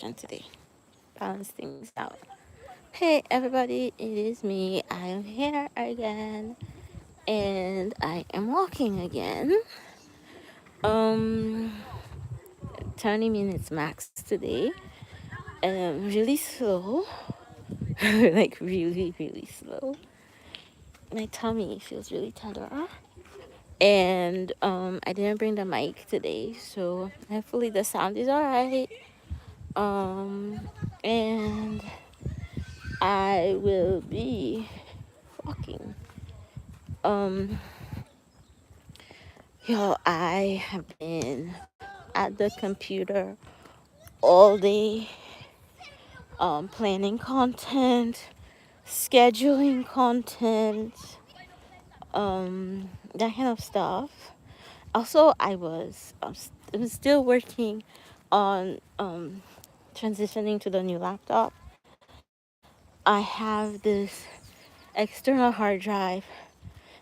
today. Balance things out. Hey everybody, it is me. I am here again and I am walking again. Um 20 minutes max today. Really slow. Like really slow. My tummy feels really tender. And I didn't bring the mic today, so hopefully the sound is alright. And I will be walking. Um, I have been at the computer all day, planning content, scheduling content, that kind of stuff. Also, I'm still working on transitioning to the new laptop. I have this external hard drive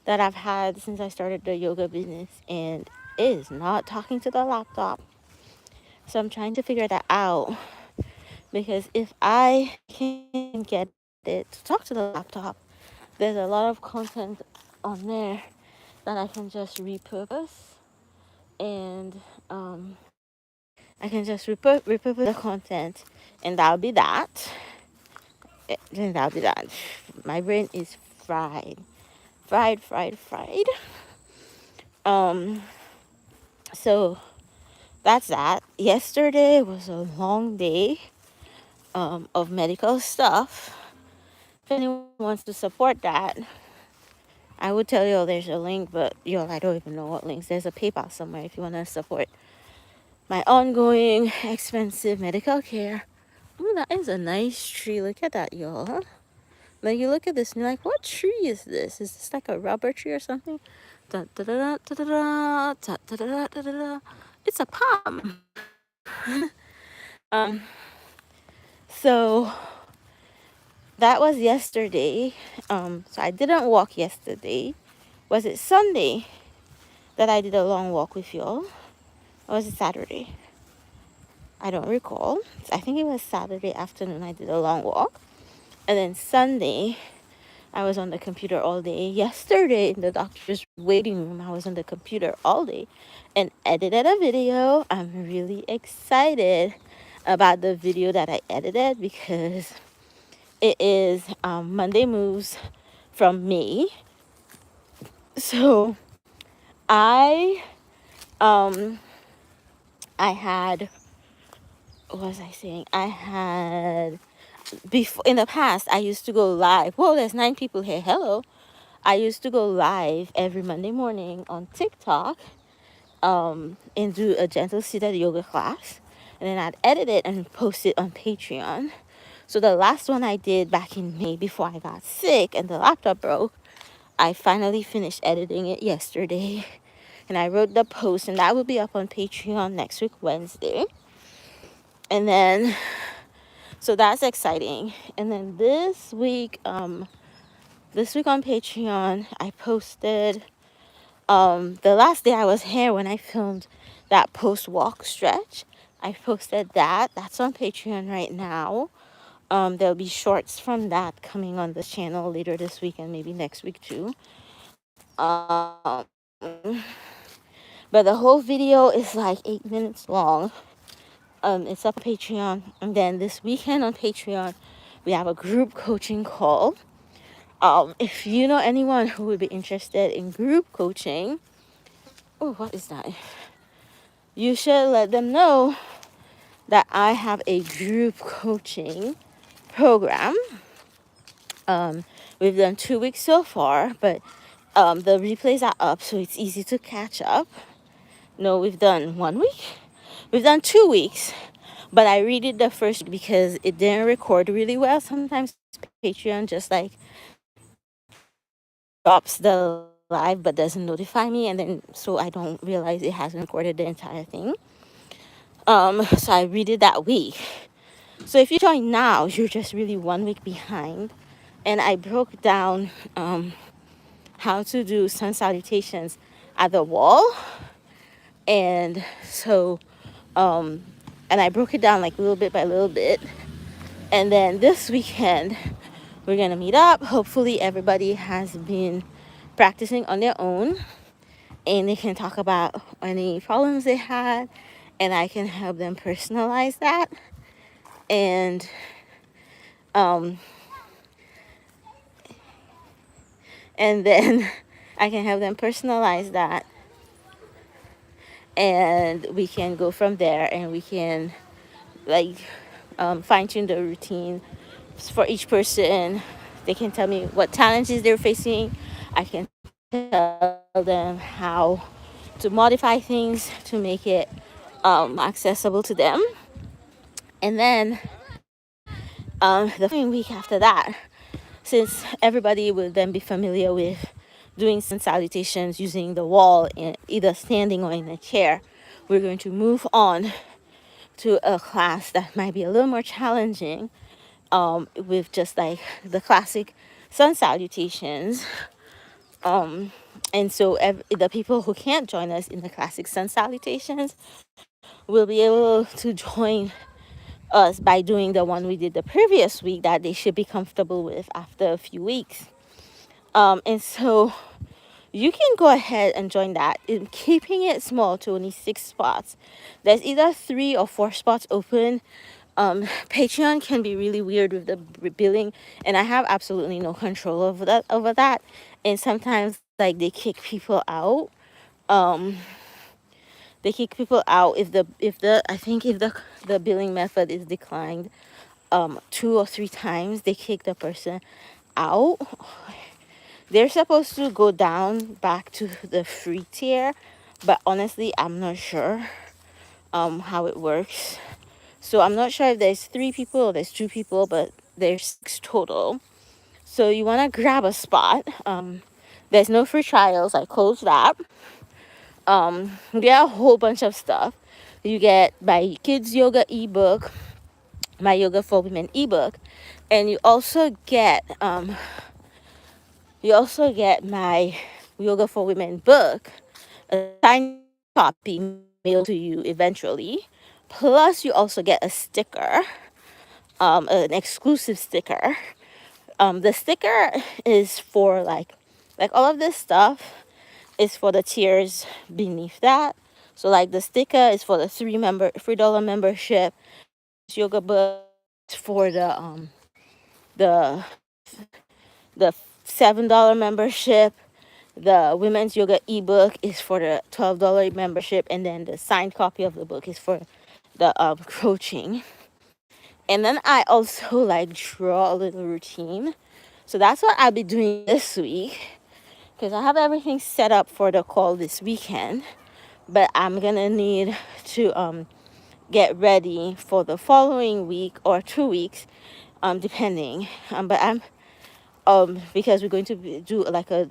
that I've had since I started the yoga business, and it is not talking to the laptop. So I'm trying to figure that out because if I can get it to talk to the laptop, there's a lot of content on there that I can just repurpose, and I can just repurpose the content, and that'll be that. Then that'll be that. My brain is fried. Um, so that's that. Yesterday was a long day of medical stuff. If anyone wants to support that, I would tell you there's a link, but I don't even know what links. There's a PayPal somewhere if you want to support my ongoing expensive medical care. Ooh, that is a nice tree. Look at that, y'all. Like, you look at this and you're like, what tree is this? Is this like a rubber tree or something? Da, da, da, da, da, da, da, da, da, da, da, da. It's a palm. So that was yesterday. So I didn't walk yesterday. Was it Sunday that I did a long walk with y'all? Or was it Saturday? I don't recall. I think it was Saturday afternoon I did a long walk. And then Sunday, I was on the computer all day. Yesterday, in the doctor's waiting room, I was on the computer all day and edited a video. I'm really excited about the video that I edited because it is Monday Moves from me. So I um I had, what was I saying? I had, before, in the past, I used to go live. Whoa, there's 9 people here. Hello. I used to go live every Monday morning on TikTok and do a gentle seated yoga class. And then I'd edit it and post it on Patreon. So the last one I did back in May before I got sick and the laptop broke, I finally finished editing it yesterday. And I wrote the post, and that will be up on Patreon next week, Wednesday. And then, so that's exciting. And then this week on Patreon, I posted the last day I was here when I filmed that post walk stretch. I posted that. That's on Patreon right now. There'll be shorts from that coming on the channel later this week and maybe next week too. But the whole video is like 8 minutes long. It's up on Patreon. And then this weekend on Patreon, we have a group coaching call. If you know anyone who would be interested in group coaching, oh, what is that? You should let them know that I have a group coaching program. We've done 2 weeks so far, but the replays are up, so it's easy to catch up. No, we've done 1 week. We've done 2 weeks, but I redid the first week because it didn't record really well. Sometimes Patreon just like stops the live but doesn't notify me, and then so I don't realize it hasn't recorded the entire thing. So I redid that week. So if you join now, you're just really 1 week behind. And I broke down how to do sun salutations at the wall. And so And I broke it down like little bit by little bit. And then this weekend, we're going to meet up. Hopefully, everybody has been practicing on their own and they can talk about any problems they had, and I can help them personalize that. And um, and then I can help them personalize that, and we can go from there, and we can like fine tune the routine for each person. They can tell me what challenges they're facing. I can tell them how to modify things to make it accessible to them. And then the following week after that, since everybody will then be familiar with doing sun salutations using the wall, in either standing or in a chair, we're going to move on to a class that might be a little more challenging, with just like the classic sun salutations. And so the people who can't join us in the classic sun salutations will be able to join us by doing the one we did the previous week that they should be comfortable with after a few weeks. And so you can go ahead and join that, in keeping it small to only 6 spots. There's either 3 or 4 spots open. Patreon can be really weird with the billing, and I have absolutely no control over that. And sometimes like they kick people out. They kick people out if the billing method is declined 2 or 3 times, they kick the person out. They're supposed to go down back to the free tier, but honestly, I'm not sure how it works. So I'm not sure if there's 3 people or there's 2 people, but there's 6 total. So you want to grab a spot. There's no free trials. I closed that. You get a whole bunch of stuff. You get my kids yoga ebook, my Yoga for Women ebook, and you also get my Yoga for Women book, a signed copy mailed to you eventually. Plus, you also get a sticker, an exclusive sticker. The sticker is for like all of this stuff is for the tiers beneath that. So like the sticker is for the $3 membership. Yoga book for the the $7 membership. The women's yoga ebook is for the $12 membership, and then the signed copy of the book is for the coaching. And then I also like draw a little routine. So that's what I'll be doing this week, because I have everything set up for the call this weekend, but I'm gonna need to get ready for the following week or 2 weeks, depending. But I'm because we're going to do like a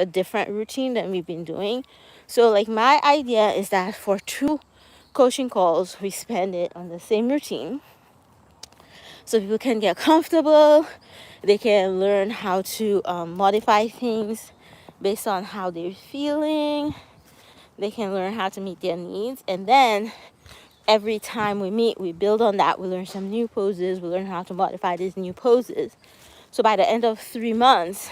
different routine than we've been doing. So like my idea is that for 2 coaching calls, we spend it on the same routine, so people can get comfortable. They can learn how to modify things based on how they're feeling. They can learn how to meet their needs, and then every time we meet, we build on that. We learn some new poses. We learn how to modify these new poses. So by the end of 3 months,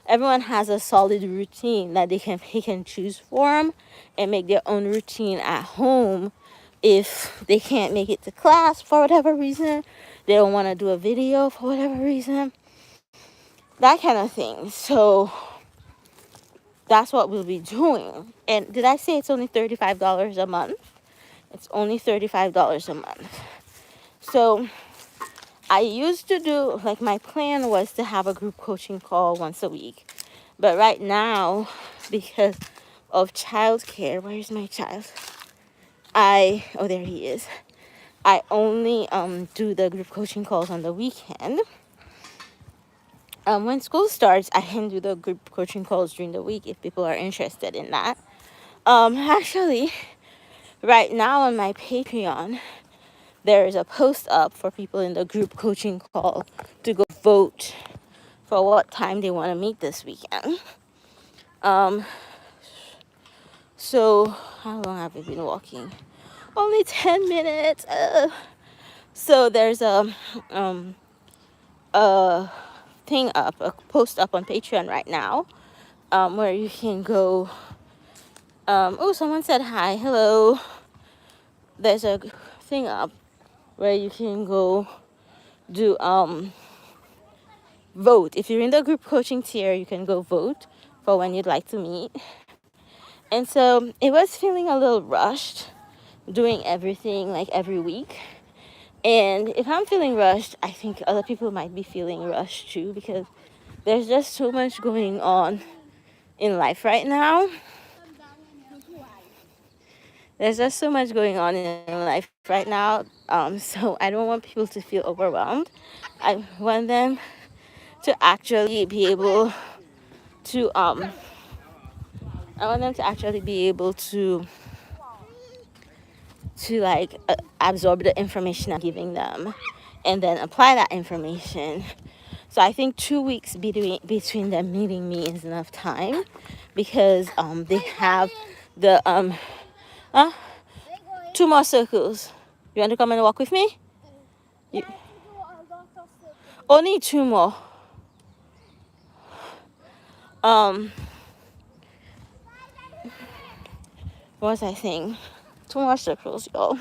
everyone has a solid routine that they can pick and choose from and make their own routine at home. If they can't make it to class for whatever reason, they don't want to do a video for whatever reason, that kind of thing. So that's what we'll be doing. And did I say it's only $35 a month? It's only $35 a month. So I used to do, like, my plan was to have a group coaching call once a week. But right now, because of childcare, where's my child? Oh, there he is. I only do the group coaching calls on the weekend. When school starts, I can do the group coaching calls during the week if people are interested in that. Actually, right now on my Patreon, there is a post up for people in the group coaching call to go vote for what time they want to meet this weekend. So how long have we been walking? Only 10 minutes. So there's um a thing up, a post up on Patreon right now, where you can go. Oh, someone said hi, hello. There's a thing up where you can go do vote. If you're in the group coaching tier, you can go vote for when you'd like to meet. And so it was feeling a little rushed doing everything like every week. And if I'm feeling rushed, I think other people might be feeling rushed too, because there's just so much going on in life right now. There's just so much going on in life right now. So I don't want people to feel overwhelmed. I want them to actually be able to I want them to actually be able to like absorb the information I'm giving them and then apply that information. So I think 2 weeks between them meeting me is enough time, because they have the uh, 2 more circles. You want to come and walk with me? You, only 2 more. Um, what was I saying? 2 more circles, y'all.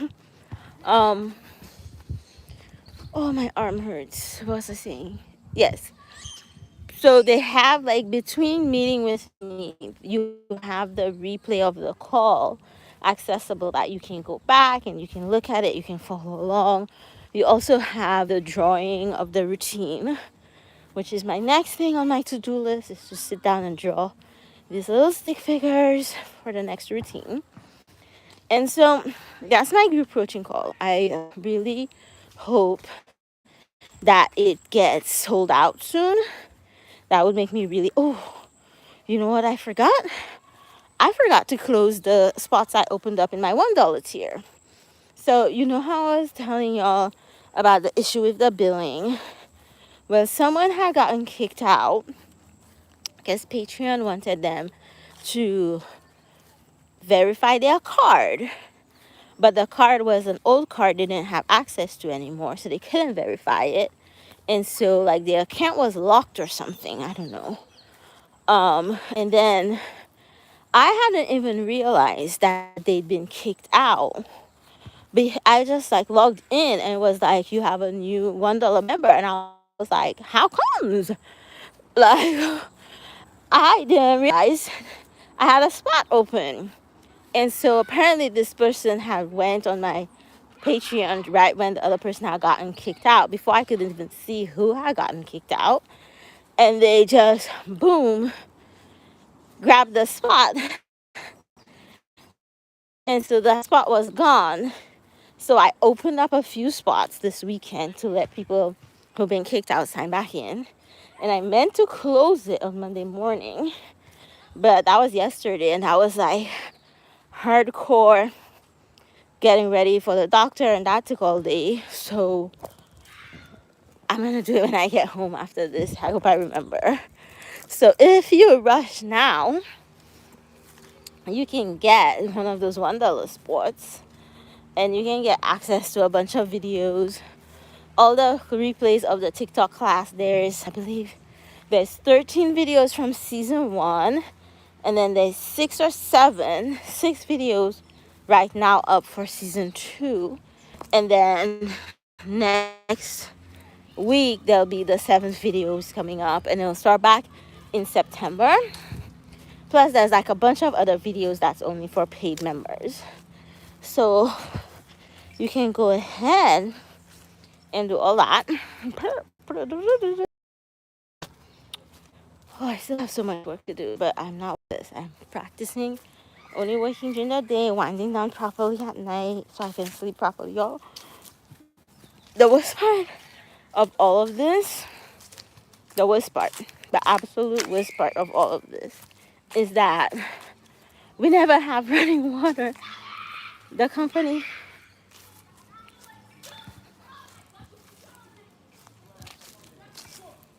Um, oh, my arm hurts. What was I saying? Yes. So they have, like, between meeting with me, you have the replay of the call accessible, that you can go back and you can look at it, you can follow along. You also have the drawing of the routine, which is my next thing on my to-do list, is to sit down and draw these little stick figures for the next routine. And so that's my group coaching call. I really hope that it gets sold out soon. That would make me really, oh, you know what I forgot? I forgot to close the spots I opened up in my $1 tier. So you know how I was telling y'all about the issue with the billing? Well, someone had gotten kicked out because Patreon wanted them to verify their card. But the card was an old card they didn't have access to anymore, so they couldn't verify it. And so, like, their account was locked or something. I don't know. And then I hadn't even realized that they'd been kicked out. But I just like logged in and it was like, you have a new $1 member. And I was like, how comes? Like, I didn't realize I had a spot open. And so apparently this person had went on my Patreon right when the other person had gotten kicked out, before I could even see who had gotten kicked out. And they just, boom, grabbed the spot. And so that spot was gone. So I opened up a few spots this weekend to let people who've been kicked out sign back in. And I meant to close it on Monday morning, but that was yesterday, and I was like hardcore getting ready for the doctor, and that took all day. So I'm gonna do it when I get home after this. I hope I remember. So if you rush now, you can get one of those $1 spots, and you can get access to a bunch of videos, all the replays of the TikTok class. I believe there's 13 videos from season 1, and then there's 6 videos right now up for season 2. And then next week there'll be the 7th videos coming up, and it'll start back in September. Plus there's like a bunch of other videos that's only for paid members. So you can go ahead and do all that. Oh, I still have so much work to do, but I'm not with this. I'm practicing only working during the day, winding down properly at night so I can sleep properly, y'all. The worst part of all of this, the absolute worst part of all of this, is that we never have running water. The company,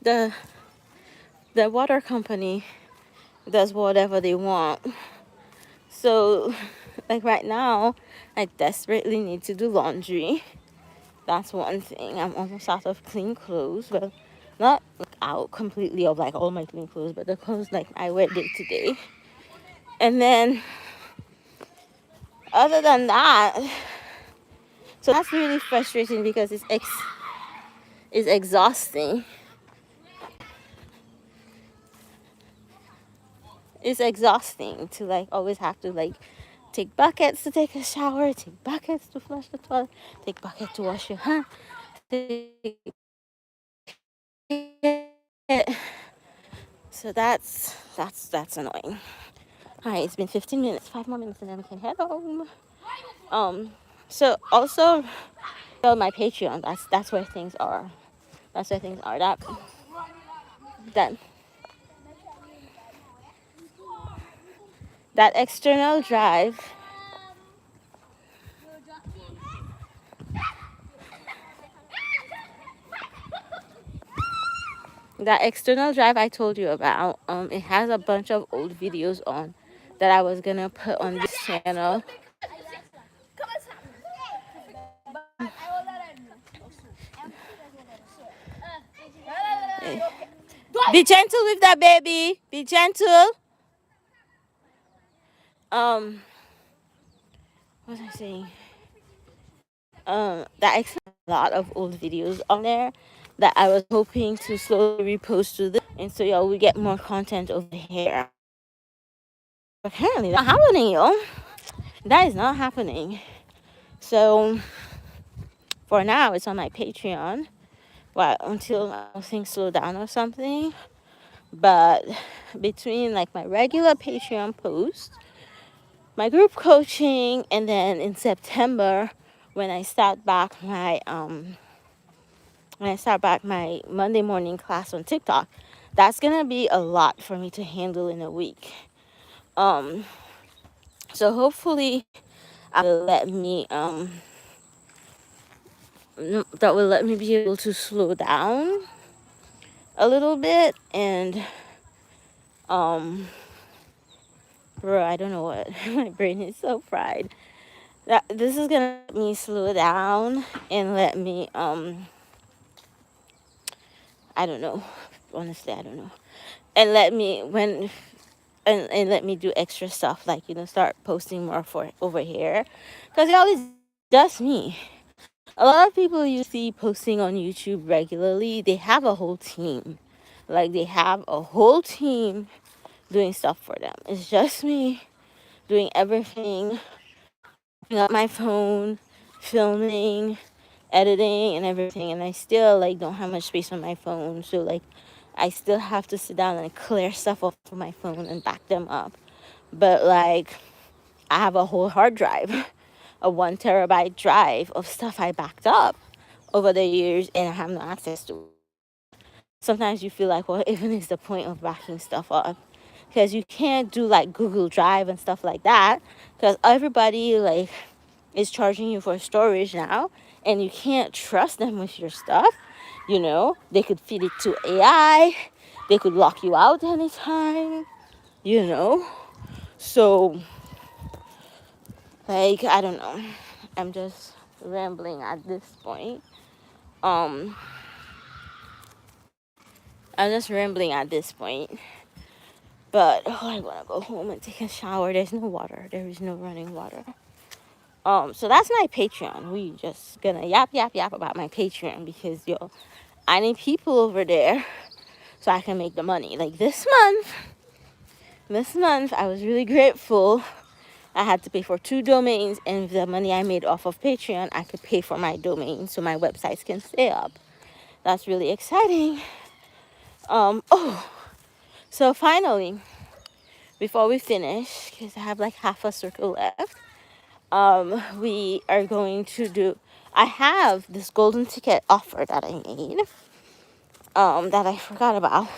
the water company does whatever they want. So Like right now, I desperately need to do laundry. That's one thing. I'm almost out of clean clothes. Well, not like out completely of like all my clean clothes, but the clothes like I wear day to day. And then other than that, so that's really frustrating because it's exhausting. It's exhausting to like always have to like take buckets to take a shower, take buckets to flush the toilet, take bucket to wash your hands. So that's annoying. Hi, it's been 15 minutes, 5 more minutes, and then we can head home. So also on my Patreon, that's where things are. That's where things are. That that external drive. That external drive I told you about, it has a bunch of old videos on that I was gonna put on this channel. Be gentle with that baby. Be gentle. What was I saying? That extra a lot of old videos on there that I was hoping to slowly repost to this, and so y'all will get more content over here. Apparently, that's not happening, yo. That is not happening. So for now, it's on my Patreon. Well, until things slow down or something. But between like my regular Patreon post, my group coaching, and then in September when I start back my Monday morning class on TikTok, that's gonna be a lot for me to handle in a week. So hopefully that will let me be able to slow down a little bit. And bro, I don't know what my brain is so fried. That this is gonna let me slow down and let me I don't know. Honestly, I don't know. And let me and let me do extra stuff, like, start posting more for over here, because y'all, it's just me. A lot of people you see posting on YouTube regularly, they have a whole team. Like, they have a whole team doing stuff for them. It's just me doing everything, picking up my phone, filming, editing, and everything. And I still like don't have much space on my phone, so like I still have to sit down and clear stuff off of my phone and back them up. But like, I have a whole hard drive, a 1 terabyte drive of stuff I backed up over the years, and I have no access to it. Sometimes you feel like, well, even is the point of backing stuff up? Because you can't do like Google Drive and stuff like that, because everybody like is charging you for storage now, and you can't trust them with your stuff. They could feed it to AI, they could lock you out anytime, so like, I don't know, I'm just rambling at this point. But I want to go home and take a shower. There's no water. There is no running water. So that's my Patreon. We just gonna yap about my Patreon, because I need people over there so I can make the money. Like this month I was really grateful. I had to pay for 2 domains, and the money I made off of Patreon, I could pay for my domain so my websites can stay up. That's really exciting. So finally, before we finish, because I have like half a circle left, we are going to do, I have this golden ticket offer that I made, that I forgot about.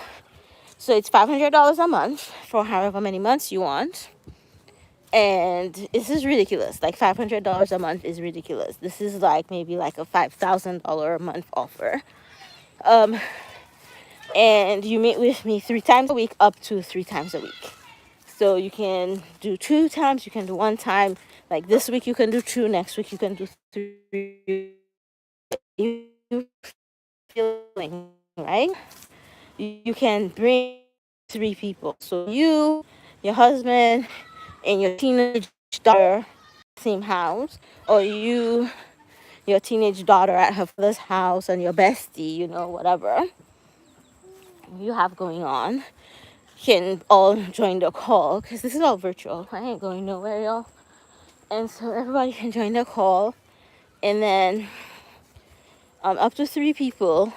So it's $500 a month for however many months you want. And this is ridiculous. Like, $500 a month is ridiculous. This is like maybe like a $5,000 a month offer. And you meet with me 3 times a week, up to 3 times a week. So you can do 2 times, you can do 1 time. Like this week you can do 2, next week you can do 3. You feeling, right? You can bring 3 people. So you, your husband, and your teenage daughter same house, or you, your teenage daughter at her father's house, and your bestie, whatever you have going on, can all join the call, because this is all virtual. I ain't going nowhere, y'all. And so everybody can join the call, and then up to 3 people,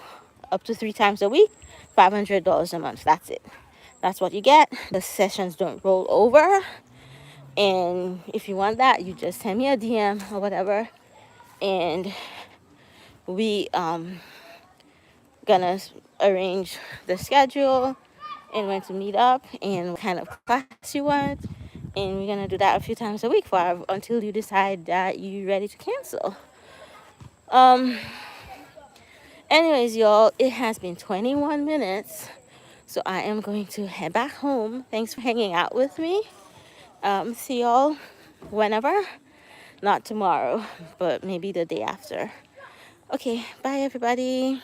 up to 3 times a week, $500 a month. That's it. That's what you get. The sessions don't roll over. And if you want that, you just send me a DM or whatever, and we gonna arrange the schedule and when to meet up and what kind of class you want. And we're gonna do that a few times a week until you decide that you're ready to cancel. Anyways, y'all, it has been 21 minutes, so I am going to head back home. Thanks for hanging out with me. See y'all whenever. Not tomorrow, but maybe the day after. Okay, bye everybody.